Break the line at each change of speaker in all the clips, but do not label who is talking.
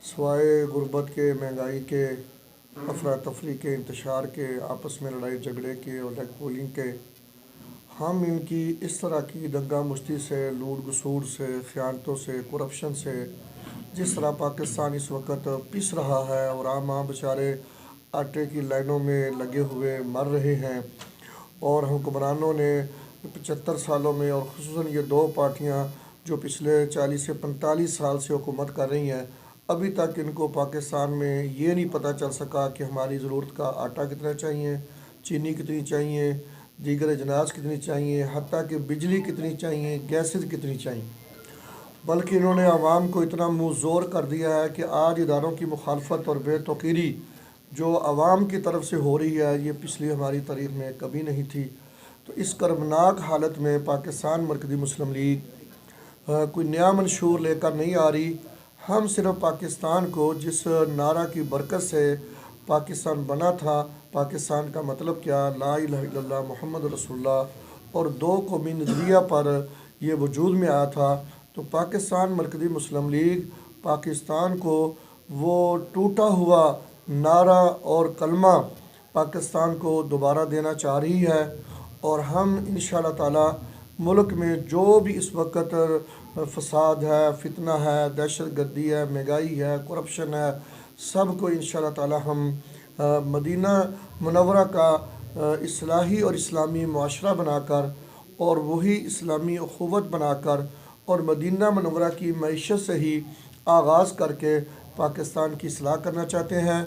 سوائے غربت کے، مہنگائی کے، افراتفری کے، انتشار کے، آپس میں لڑائی جھگڑے کے اور لیگ پولنگ کے، ہم ان کی اس طرح کی دنگا مشتی سے، لوٹ گسوٹ سے، خیانتوں سے، کرپشن سے جس طرح پاکستان اس وقت پس رہا ہے اور عام بیچارے آٹے کی لائنوں میں لگے ہوئے مر رہے ہیں، اور حکمرانوں نے 75 سالوں میں، اور خصوصاً یہ دو پارٹیاں جو پچھلے 40 سے 45 سال سے حکومت کر رہی ہیں، ابھی تک ان کو پاکستان میں یہ نہیں پتہ چل سکا کہ ہماری ضرورت کا آٹا کتنا چاہیے، چینی کتنی چاہیے، دیگر اجناس کتنی چاہیے، حتیٰ کہ بجلی کتنی چاہیے، گیسز کتنی چاہیے، بلکہ انہوں نے عوام کو اتنا منہ زور کر دیا ہے کہ آج اداروں کی مخالفت اور بے توقیری جو عوام کی طرف سے ہو رہی ہے، یہ پچھلی ہماری تاریخ میں کبھی نہیں تھی۔ تو اس کربناک حالت میں پاکستان مرکزی مسلم لیگ کوئی نیا منشور لے کر نہیں آ رہی۔ ہم صرف پاکستان کو جس نعرہ کی برکت سے پاکستان بنا تھا، پاکستان کا مطلب کیا، لا الہ الا اللہ محمد رسول اللہ اور دو قومی نظریہ پر یہ وجود میں آیا تھا، تو پاکستان مرکزی مسلم لیگ پاکستان کو وہ ٹوٹا ہوا نعرہ اور کلمہ پاکستان کو دوبارہ دینا چاہ رہی ہے، اور ہم انشاءاللہ تعالی ملک میں جو بھی اس وقت فساد ہے، فتنہ ہے، دہشت گردی ہے، مہنگائی ہے، کرپشن ہے، سب کو انشاءاللہ تعالی ہم مدینہ منورہ کا اصلاحی اور اسلامی معاشرہ بنا کر اور وہی اسلامی اخوت بنا کر اور مدینہ منورہ کی معیشت سے ہی آغاز کر کے پاکستان کی اصلاح کرنا چاہتے ہیں۔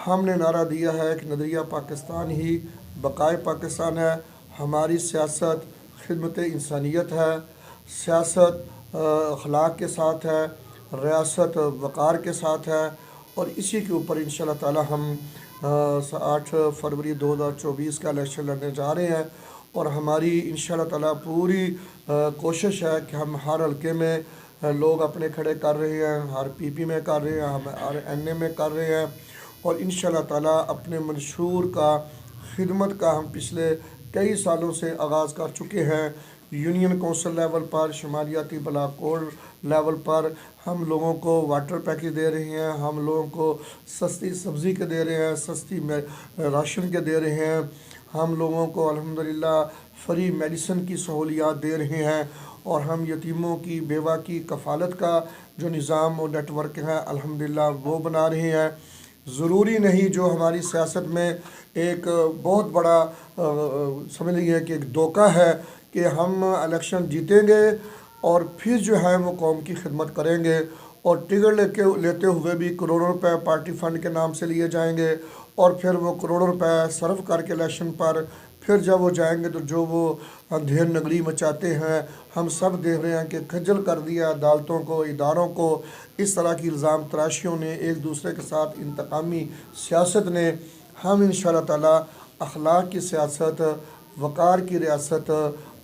ہم نے نعرہ دیا ہے کہ نظریہ پاکستان ہی بقائے پاکستان ہے، ہماری سیاست خدمت انسانیت ہے، سیاست اخلاق کے ساتھ ہے، ریاست وقار کے ساتھ ہے، اور اسی کے اوپر انشاءاللہ تعالی ہم 8 فروری 2024 کا الیکشن لڑنے جا رہے ہیں، اور ہماری انشاءاللہ تعالی پوری کوشش ہے کہ ہم ہر حلقے میں لوگ اپنے کھڑے کر رہے ہیں، ہر پی پی میں کر رہے ہیں، ہم ہر این اے میں کر رہے ہیں، اور انشاءاللہ تعالی اپنے منشور کا خدمت کا ہم پچھلے کئی سالوں سے آغاز کر چکے ہیں۔ یونین کونسل لیول پر، شمالیاتی بلاک کوڈ لیول پر ہم لوگوں کو واٹر پیکج دے رہے ہیں، ہم لوگوں کو سستی سبزی کے دے رہے ہیں، سستی راشن کے دے رہے ہیں، ہم لوگوں کو الحمدللہ فری میڈیسن کی سہولیات دے رہے ہیں، اور ہم یتیموں کی، بیوہ کی کفالت کا جو نظام و نیٹ ورک ہے الحمدللہ وہ بنا رہے ہیں۔ ضروری نہیں جو ہماری سیاست میں ایک بہت بڑا سمجھ لیجیے کہ ایک دھوکہ ہے کہ ہم الیکشن جیتیں گے اور پھر جو ہے وہ قوم کی خدمت کریں گے، اور ٹکٹ لیتے ہوئے بھی کروڑوں روپے پارٹی فنڈ کے نام سے لیے جائیں گے، اور پھر وہ کروڑوں روپے صرف کر کے الیکشن پر پھر جب وہ جائیں گے تو جو وہ اندھیر نگری مچاتے ہیں، ہم سب دیکھ رہے ہیں کہ کھجل کر دیا عدالتوں کو، اداروں کو، اس طرح کی الزام تراشیوں نے، ایک دوسرے کے ساتھ انتقامی سیاست نے۔ ہم انشاءاللہ تعالی اخلاق کی سیاست، وقار کی ریاست،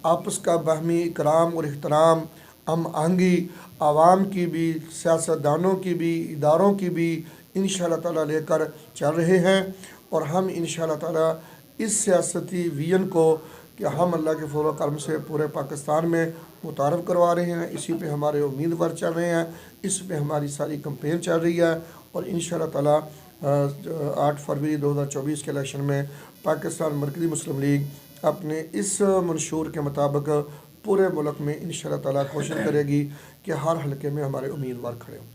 آپس کا باہمی اکرام اور احترام، ہم آہنگی عوام کی بھی، سیاستدانوں کی بھی، اداروں کی بھی انشاءاللہ تعالی لے کر چل رہے ہیں، اور ہم انشاءاللہ تعالی اس سیاستی ویژن کو کہ ہم اللہ کے فضل و کرم سے پورے پاکستان میں متعارف کروا رہے ہیں، اسی پہ ہمارے امیدوار چل رہے ہیں، اس پہ ہماری ساری کمپین چل رہی ہے، اور انشاءاللہ تعالی 8 فروری 2024 کے الیکشن میں پاکستان مرکزی مسلم لیگ اپنے اس منشور کے مطابق پورے ملک میں انشاءاللہ تعالی کوشش کرے گی کہ ہر حلقے میں ہمارے امیدوار کھڑے ہوں۔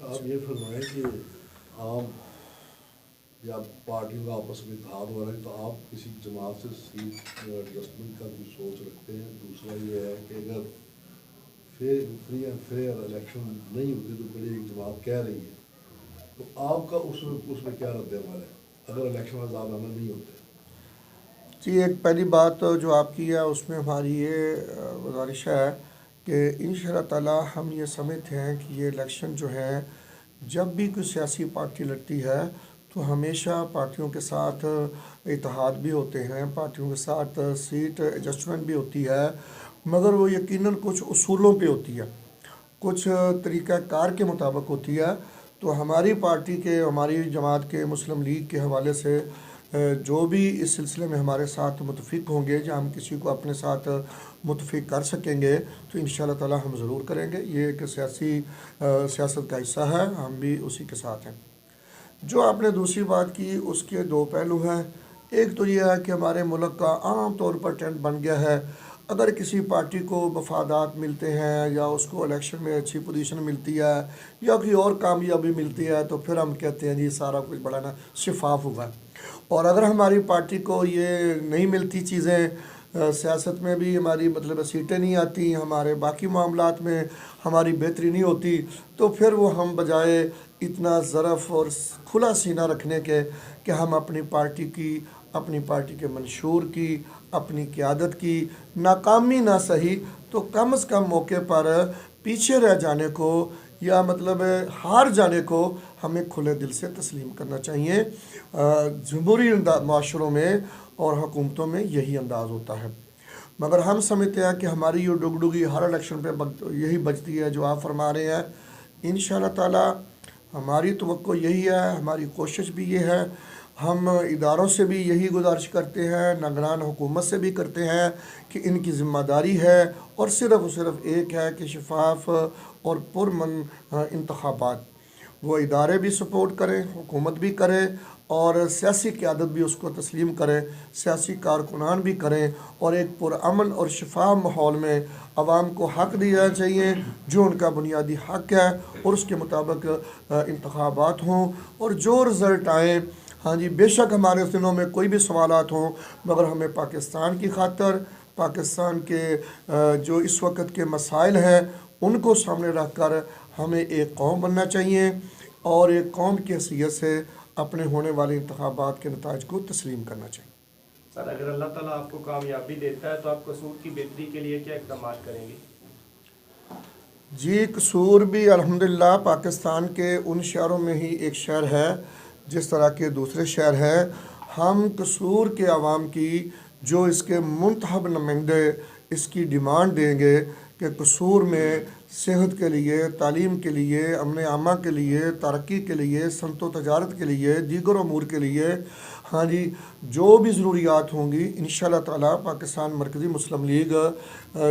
آپ یہ فرمائیں کہ عام یا پارٹیوں کا آپس میں اتحاد ہو رہا ہے، تو آپ کسی جماعت سے سیٹ ایڈجسٹمنٹ کا بھی سوچ رکھتے ہیں؟ دوسرا یہ ہے کہ اگر فری اینڈ فیئر الیکشن نہیں ہوتی تو بڑی ایک جماعت کہہ رہی ہے، تو آپ کا اس میں کیا رد عمل ہے اگر الیکشن آزادانہ نہیں ہوتے؟
جی، ایک پہلی بات جو آپ کی ہے اس میں ہماری یہ گزارش ہے کہ انشاءاللہ تعالی ہم یہ سمجھتے ہیں کہ یہ الیکشن جو ہے، جب بھی کوئی سیاسی پارٹی لڑتی ہے تو ہمیشہ پارٹیوں کے ساتھ اتحاد بھی ہوتے ہیں، پارٹیوں کے ساتھ سیٹ ایڈجسٹمنٹ بھی ہوتی ہے، مگر وہ یقیناً کچھ اصولوں پہ ہوتی ہے، کچھ طریقہ کار کے مطابق ہوتی ہے۔ تو ہماری پارٹی کے، ہماری جماعت کے، مسلم لیگ کے حوالے سے جو بھی اس سلسلے میں ہمارے ساتھ متفق ہوں گے یا ہم کسی کو اپنے ساتھ متفق کر سکیں گے تو انشاءاللہ تعالی ہم ضرور کریں گے. یہ ایک سیاست کا حصہ ہے، ہم بھی اسی کے ساتھ ہیں. جو آپ نے دوسری بات کی اس کے دو پہلو ہیں. ایک تو یہ ہے کہ ہمارے ملک کا عام طور پر ٹرینڈ بن گیا ہے، اگر کسی پارٹی کو مفادات ملتے ہیں یا اس کو الیکشن میں اچھی پوزیشن ملتی ہے یا کوئی اور کامیابی ملتی ہے تو پھر ہم کہتے ہیں جی سارا کچھ بڑا نا شفاف ہوا ہے. اور اگر ہماری پارٹی کو یہ نہیں ملتی چیزیں، سیاست میں بھی ہماری مطلب سیٹیں نہیں آتی، ہمارے باقی معاملات میں ہماری بہتری نہیں ہوتی، تو پھر وہ ہم بجائے اتنا ظرف اور کھلا سینہ رکھنے کے کہ ہم اپنی پارٹی کے منشور کی، اپنی قیادت کی ناکامی نہ سہی تو کم از کم موقع پر پیچھے رہ جانے کو یا مطلب ہار جانے کو ہمیں کھلے دل سے تسلیم کرنا چاہیے. جمہوری معاشروں میں اور حکومتوں میں یہی انداز ہوتا ہے. مگر ہم سمجھتے ہیں کہ ہماری یہ ڈگڈگی ہر الیکشن پہ یہی بچتی ہے جو آپ فرما رہے ہیں. انشاءاللہ تعالی ہماری توقع یہی ہے، ہماری کوشش بھی یہ ہے. ہم اداروں سے بھی یہی گزارش کرتے ہیں، نگران حکومت سے بھی کرتے ہیں کہ ان کی ذمہ داری ہے اور صرف ایک ہے کہ شفاف اور پرامن انتخابات. وہ ادارے بھی سپورٹ کریں، حکومت بھی کرے اور سیاسی قیادت بھی اس کو تسلیم کرے، سیاسی کارکنان بھی کریں، اور ایک پرامن اور شفاف ماحول میں عوام کو حق دیا چاہیے جو ان کا بنیادی حق ہے، اور اس کے مطابق انتخابات ہوں اور جو رزلٹ آئیں. ہاں جی، بے شک ہمارے دلوں میں کوئی بھی سوالات ہوں، مگر ہمیں پاکستان کی خاطر، پاکستان کے جو اس وقت کے مسائل ہیں ان کو سامنے رکھ کر ہمیں ایک قوم بننا چاہیے اور ایک قوم کی حیثیت سے اپنے ہونے والے انتخابات کے نتائج کو تسلیم کرنا چاہیے.
سر، اگر اللہ تعالیٰ آپ کو کامیابی دیتا ہے تو آپ قصور کی بہتری کے لیے کیا اقدامات کریں گے؟
جی، قصور بھی الحمدللہ پاکستان کے ان شہروں میں ہی ایک شہر ہے جس طرح کے دوسرے شہر ہیں. ہم قصور کے عوام کی جو اس کے منتخب نمائندے اس کی ڈیمانڈ دیں گے کہ قصور میں صحت کے لیے، تعلیم کے لیے، امن عامہ کے لیے، ترقی کے لیے، صنعت و تجارت کے لیے، دیگر امور کے لیے ہاں جی جو بھی ضروریات ہوں گی انشاءاللہ تعالی پاکستان مرکزی مسلم لیگ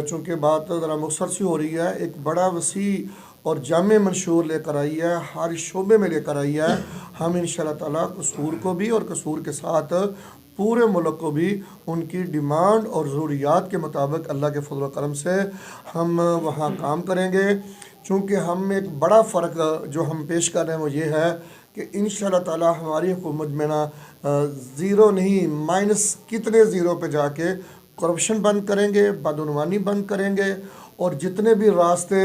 چونکہ بات ذرا مختصر سی ہو رہی ہے، ایک بڑا وسیع اور جامع منشور لے کر آئی ہے، ہر شعبے میں لے کر آئی ہے. ہم انشاءاللہ تعالی قصور کو بھی اور قصور کے ساتھ پورے ملک کو بھی ان کی ڈیمانڈ اور ضروریات کے مطابق اللہ کے فضل و کرم سے ہم وہاں کام کریں گے. چونکہ ہم ایک بڑا فرق جو ہم پیش کر رہے ہیں وہ یہ ہے کہ انشاءاللہ تعالی ہماری حکومت میں نا زیرو نہیں مائنس کتنے زیرو پہ جا کے کرپشن بند کریں گے، بدعنوانی بند کریں گے، اور جتنے بھی راستے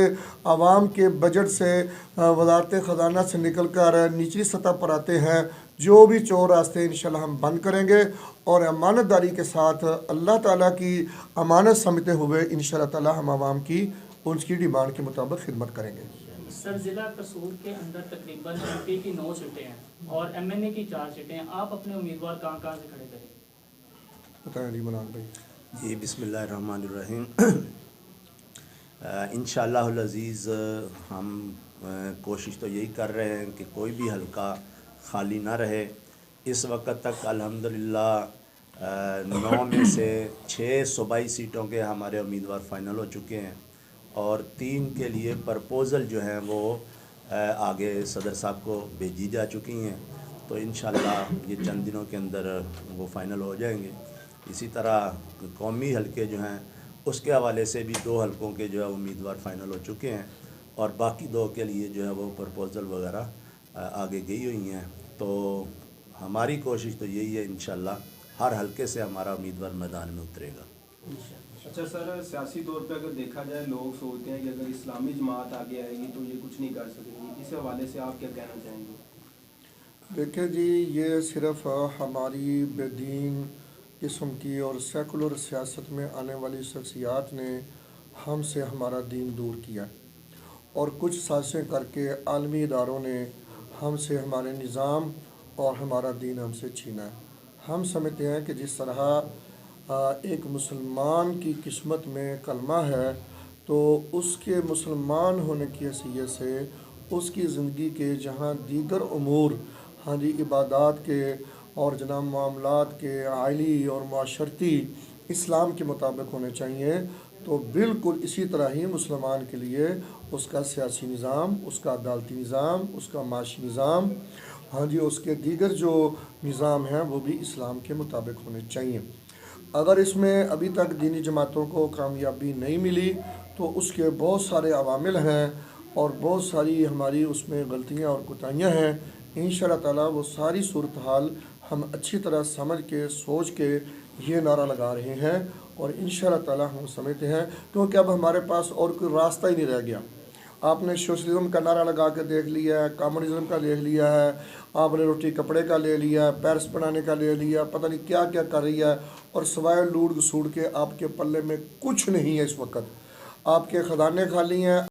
عوام کے بجٹ سے وزارت خزانہ سے نکل کر نچلی سطح پر آتے ہیں، جو بھی چور راستے انشاءاللہ ہم بند کریں گے اور امانت داری کے ساتھ اللہ تعالیٰ کی امانت سمجھتے ہوئے انشاءاللہ تعالیٰ ہم عوام کی ان کی ڈیمانڈ کے مطابق خدمت کریں گے.
سر، ضلع قصور کے اندر تقریباً ایم پی کی 9 سیٹیں ہیں اور ایم این اے کی 4 سیٹیں ہیں. آپ اپنے امیدوار کہاں سے کھڑے کریں؟
بتائیں جی منان بھائی.
جی، بسم اللہ الرحمن الرحیم. انشاءاللہ العزیز ہم کوشش تو یہی کر رہے ہیں کہ کوئی بھی حلقہ خالی نہ رہے. اس وقت تک الحمدللہ 9 میں سے 6 صوبائی سیٹوں کے ہمارے امیدوار فائنل ہو چکے ہیں اور 3 کے لیے پرپوزل جو ہیں وہ آگے صدر صاحب کو بھیجی جا چکی ہیں. تو انشاءاللہ یہ چند دنوں کے اندر وہ فائنل ہو جائیں گے. اسی طرح قومی حلقے جو ہیں اس کے حوالے سے بھی 2 حلقوں کے جو ہے امیدوار فائنل ہو چکے ہیں اور باقی 2 کے لیے جو ہے وہ پرپوزل وغیرہ آگے گئی ہوئی ہیں. تو ہماری کوشش تو یہی ہے انشاءاللہ ہر حلقے سے ہمارا امیدوار میدان میں اترے گا.
اچھا سر، سیاسی طور پہ اگر دیکھا جائے لوگ سوچتے ہیں کہ اگر اسلامی جماعت آگے آئے گی تو یہ کچھ نہیں کر سکے گی، اس حوالے سے آپ کیا کہنا چاہیں گے؟
دیکھیں جی، یہ صرف ہماری بے دین قسم کی اور سیکولر سیاست میں آنے والی شخصیات نے ہم سے ہمارا دین دور کیا اور کچھ سازشیں کر کے عالمی اداروں نے ہم سے ہمارے نظام اور ہمارا دین ہم سے چھینا ہے. ہم سمجھتے ہیں کہ جس طرح ایک مسلمان کی قسمت میں کلمہ ہے تو اس کے مسلمان ہونے کی حیثیت سے اس کی زندگی کے جہاں دیگر امور ہاں جی عبادات کے اور جناب معاملات کے عائلی اور معاشرتی اسلام کے مطابق ہونے چاہیے، تو بالکل اسی طرح ہی مسلمان کے لیے اس کا سیاسی نظام، اس کا عدالتی نظام، اس کا معاشی نظام، ہاں جی، اس کے دیگر جو نظام ہیں وہ بھی اسلام کے مطابق ہونے چاہیے۔ اگر اس میں ابھی تک دینی جماعتوں کو کامیابی نہیں ملی تو اس کے بہت سارے عوامل ہیں اور بہت ساری ہماری اس میں غلطیاں اور کوتاہیاں ہیں۔ انشاءاللہ تعالیٰ وہ ساری صورتحال ہم اچھی طرح سمجھ کے سوچ کے یہ نعرہ لگا رہے ہیں، اور انشاءاللہ تعالیٰ ہم سمجھتے ہیں کیونکہ اب ہمارے پاس اور کوئی راستہ ہی نہیں رہ گیا۔ آپ نے سوشلزم کا نعرہ لگا کے دیکھ لیا ہے، کمیونزم کا دیکھ لیا ہے، آپ نے روٹی کپڑے کا لے لیا ہے، پیرس بنانے کا لے لیا، پتہ نہیں کیا کیا کر رہی ہے، اور سوائے لوٹ گسوڑ کے آپ کے پلے میں کچھ نہیں ہے۔ اس وقت آپ کے خزانے خالی ہیں۔